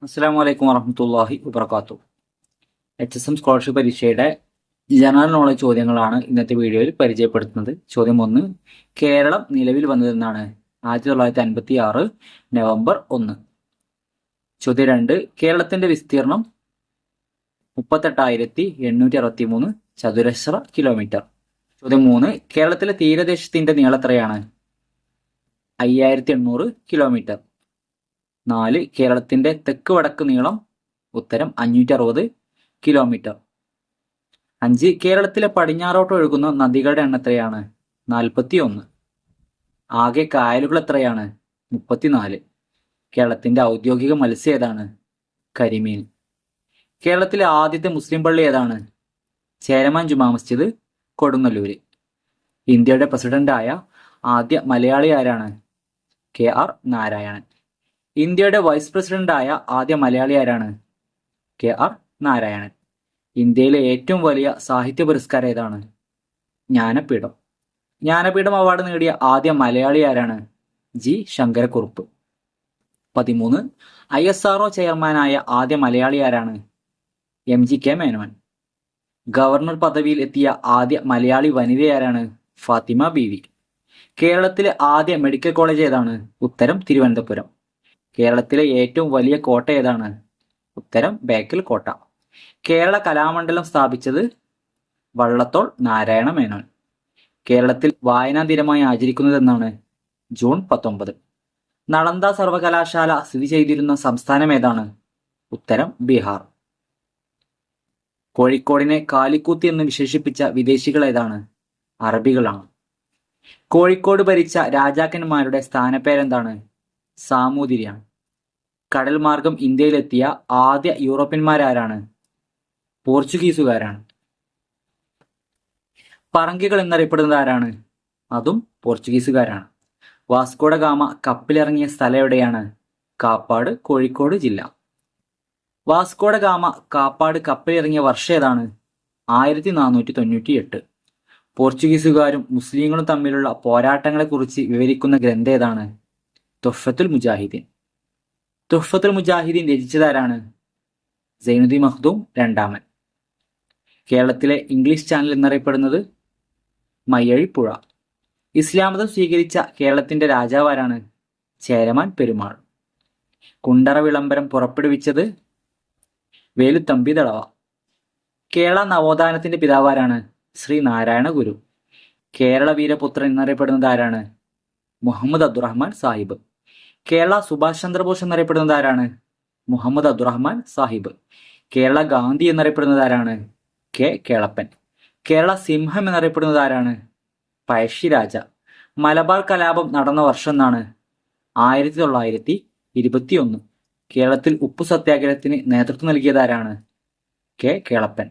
അസ്സലാമു അലൈക്കും വറഹ്മത്തുള്ളാഹി വബറകാതുഹു. HSM സ്കോളർഷിപ്പ് പരീക്ഷയുടെ ജനറൽ നോളജ് ചോദ്യങ്ങളാണ് ഇന്നത്തെ വീഡിയോയിൽ പരിചയപ്പെടുത്തുന്നത്. ചോദ്യം 1. കേരളം നിലവിൽ വന്നതെന്നാണ്? 1956 നവംബർ 1. ചോദ്യം 2. കേരളത്തിന്റെ വിസ്തീർണം 38,863 ചതുരശ്ര കിലോമീറ്റർ. ചോദ്യം 3. കേരളത്തിലെ തീരദേശത്തിന്റെ നീളം എത്രയാണ്? 5,800 കിലോമീറ്റർ. 4. കേരളത്തിന്റെ തെക്ക് വടക്ക് നീളം? ഉത്തരം 560 കിലോമീറ്റർ. 5. കേരളത്തിലെ പടിഞ്ഞാറോട്ട് ഒഴുകുന്ന നദികളുടെ എണ്ണം എത്രയാണ്? 41. ആകെ കായലുകൾ എത്രയാണ്? 34. കേരളത്തിന്റെ ഔദ്യോഗിക മത്സ്യം ഏതാണ്? കരിമീൻ. കേരളത്തിലെ ആദ്യത്തെ മുസ്ലിം പള്ളി ഏതാണ്? ചേരമാൻ ജുമാ മസ്ജിദ്, കൊടുങ്ങല്ലൂര്. ഇന്ത്യയുടെ പ്രസിഡന്റായ ആദ്യ മലയാളി ആരാണ്? KR നാരായണൻ. ഇന്ത്യയുടെ വൈസ് പ്രസിഡന്റായ ആദ്യ മലയാളി ആരാണ്? KR നാരായണൻ. ഇന്ത്യയിലെ ഏറ്റവും വലിയ സാഹിത്യ പുരസ്കാരം ഏതാണ്? ജ്ഞാനപീഠം. ജ്ഞാനപീഠം അവാർഡ് നേടിയ ആദ്യ മലയാളി ആരാണ്? G ശങ്കരക്കുറുപ്പ്. 13. ISRO ചെയർമാനായ ആദ്യ മലയാളി ആരാണ്? MGK മേനോൻ. ഗവർണർ പദവിയിൽ എത്തിയ ആദ്യ മലയാളി വനിതയാരാണ്? ഫാത്തിമ ബീവി. കേരളത്തിലെ ആദ്യ മെഡിക്കൽ കോളേജ് ഏതാണ്? ഉത്തരം തിരുവനന്തപുരം. കേരളത്തിലെ ഏറ്റവും വലിയ കോട്ട ഏതാണ്? ഉത്തരം ബേക്കൽ കോട്ട. കേരള കലാമണ്ഡലം സ്ഥാപിച്ചത്? വള്ളത്തോൾ നാരായണ മേനോൻ. കേരളത്തിൽ വായനാ ദിനമായി ആചരിക്കുന്നത് എന്നാണ്? ജൂൺ 19. നളന്ദ സർവകലാശാല സ്ഥിതി ചെയ്തിരുന്ന സംസ്ഥാനം ഏതാണ്? ഉത്തരം ബീഹാർ. കോഴിക്കോടിനെ കാലിക്കൂത്തി എന്ന് വിശേഷിപ്പിച്ച വിദേശികൾ ഏതാണ്? അറബികളാണ്. കോഴിക്കോട് ഭരിച്ച രാജാക്കന്മാരുടെ സ്ഥാനപ്പേരെന്താണ്? സാമൂതിരിയാണ്. കടൽ മാർഗം ഇന്ത്യയിലെത്തിയ ആദ്യ യൂറോപ്യന്മാരാരാണ്? പോർച്ചുഗീസുകാരാണ്. പറങ്കികൾ എന്നറിയപ്പെടുന്നത് ആരാണ്? അതും പോർച്ചുഗീസുകാരാണ്. വാസ്കോഡ ഗാമ കപ്പലിറങ്ങിയ സ്ഥലം എവിടെയാണ്? കാപ്പാട്, കോഴിക്കോട് ജില്ല. വാസ്കോഡ ഗാമ കാപ്പാട് കപ്പലിറങ്ങിയ വർഷം ഏതാണ്? 1498. പോർച്ചുഗീസുകാരും മുസ്ലിങ്ങളും തമ്മിലുള്ള പോരാട്ടങ്ങളെക്കുറിച്ച് വിവരിക്കുന്ന ഗ്രന്ഥം ഏതാണ്? തുഹ്ഫത്തുൽ മുജാഹിദീൻ. തുഹ്ഫത്തുൽ മുജാഹിദീൻ രചിച്ചതാരാണ്? സൈനുദ്ദീൻ മഖ്ദൂം രണ്ടാമൻ. കേരളത്തിലെ ഇംഗ്ലീഷ് ചാനൽ എന്നറിയപ്പെടുന്നത്? മയ്യഴിപ്പുഴ. ഇസ്ലാം മതം സ്വീകരിച്ച കേരളത്തിന്റെ രാജാവ് ആരാണ്? ചേരമാൻ പെരുമാൾ. കുണ്ടറ വിളംബരം പുറപ്പെടുവിച്ചത്? വേലുത്തമ്പി ദളവ. കേരള നവോത്ഥാനത്തിന്റെ പിതാവാരാണ്? ശ്രീ നാരായണ ഗുരു. കേരള വീരപുത്രൻ എന്നറിയപ്പെടുന്നത് ആരാണ്? മുഹമ്മദ് അബ്ദുറഹ്മാൻ സാഹിബ്. കേരള സുഭാഷ് ചന്ദ്രബോസ് എന്നറിയപ്പെടുന്നത് ആരാണ്? മുഹമ്മദ് അബ്ദുറഹ്മാൻ സാഹിബ്. കേരള ഗാന്ധി എന്നറിയപ്പെടുന്നത് ആരാണ്? K കേളപ്പൻ. കേരള സിംഹം എന്നറിയപ്പെടുന്നത് ആരാണ്? പഴശ്ശിരാജ. മലബാർ കലാപം നടന്ന വർഷം എന്നാണ്? 1921. കേരളത്തിൽ ഉപ്പു സത്യാഗ്രഹത്തിന് നേതൃത്വം നൽകിയതാരാണ്? K കേളപ്പൻ.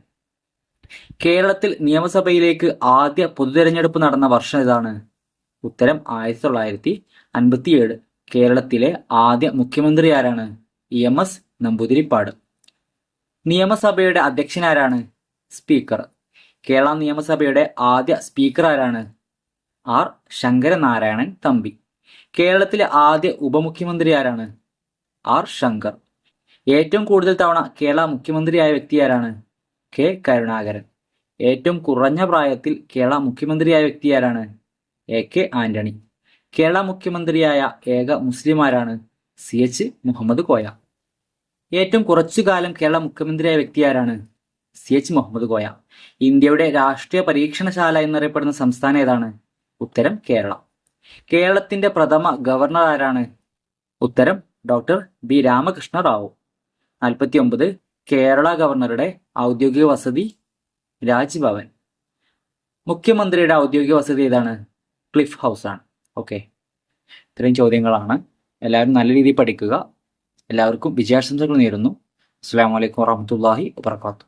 കേരളത്തിൽ നിയമസഭയിലേക്ക് ആദ്യ പൊതുതെരഞ്ഞെടുപ്പ് നടന്ന വർഷം ഏതാണ്? ഉത്തരം 1957. കേരളത്തിലെ ആദ്യ മുഖ്യമന്ത്രി ആരാണ്? EMS നമ്പൂതിരിപ്പാട്. നിയമസഭയുടെ അധ്യക്ഷനാരാണ്? സ്പീക്കർ. കേരള നിയമസഭയുടെ ആദ്യ സ്പീക്കർ ആരാണ്? R ശങ്കരനാരായണൻ തമ്പി. കേരളത്തിലെ ആദ്യ ഉപമുഖ്യമന്ത്രി ആരാണ്? R ശങ്കർ. ഏറ്റവും കൂടുതൽ തവണ കേരള മുഖ്യമന്ത്രിയായ വ്യക്തി ആരാണ്? K കരുണാകരൻ. ഏറ്റവും കുറഞ്ഞ പ്രായത്തിൽ കേരള മുഖ്യമന്ത്രിയായ വ്യക്തി ആരാണ്? AK ആന്റണി. കേരള മുഖ്യമന്ത്രിയായ ഏക മുസ്ലിം ആരാണ്? CH മുഹമ്മദ് കോയ. ഏറ്റവും കുറച്ചു കാലം കേരള മുഖ്യമന്ത്രിയായ വ്യക്തി ആരാണ്? CH മുഹമ്മദ് കോയ. ഇന്ത്യയുടെ രാഷ്ട്രീയ പരീക്ഷണശാല എന്നറിയപ്പെടുന്ന സംസ്ഥാനം ഏതാണ്? ഉത്തരം കേരള. കേരളത്തിന്റെ പ്രഥമ ഗവർണർ ആരാണ്? ഉത്തരം ഡോക്ടർ B രാമകൃഷ്ണ റാവു. 49. കേരള ഗവർണറുടെ ഔദ്യോഗിക വസതി? രാജ്ഭവൻ. മുഖ്യമന്ത്രിയുടെ ഔദ്യോഗിക വസതി ഏതാണ്? ക്ലിഫ് ഹൗസ് ആണ്. ഓക്കെ, ഇത്രയും ചോദ്യങ്ങളാണ്. എല്ലാവരും നല്ല രീതിയിൽ പഠിക്കുക. എല്ലാവർക്കും വിജയാശംസകൾ നേരുന്നു. അസ്സലാമു അലൈക്കും വറഹ്മത്തുള്ളാഹി വബറകാതുഹു.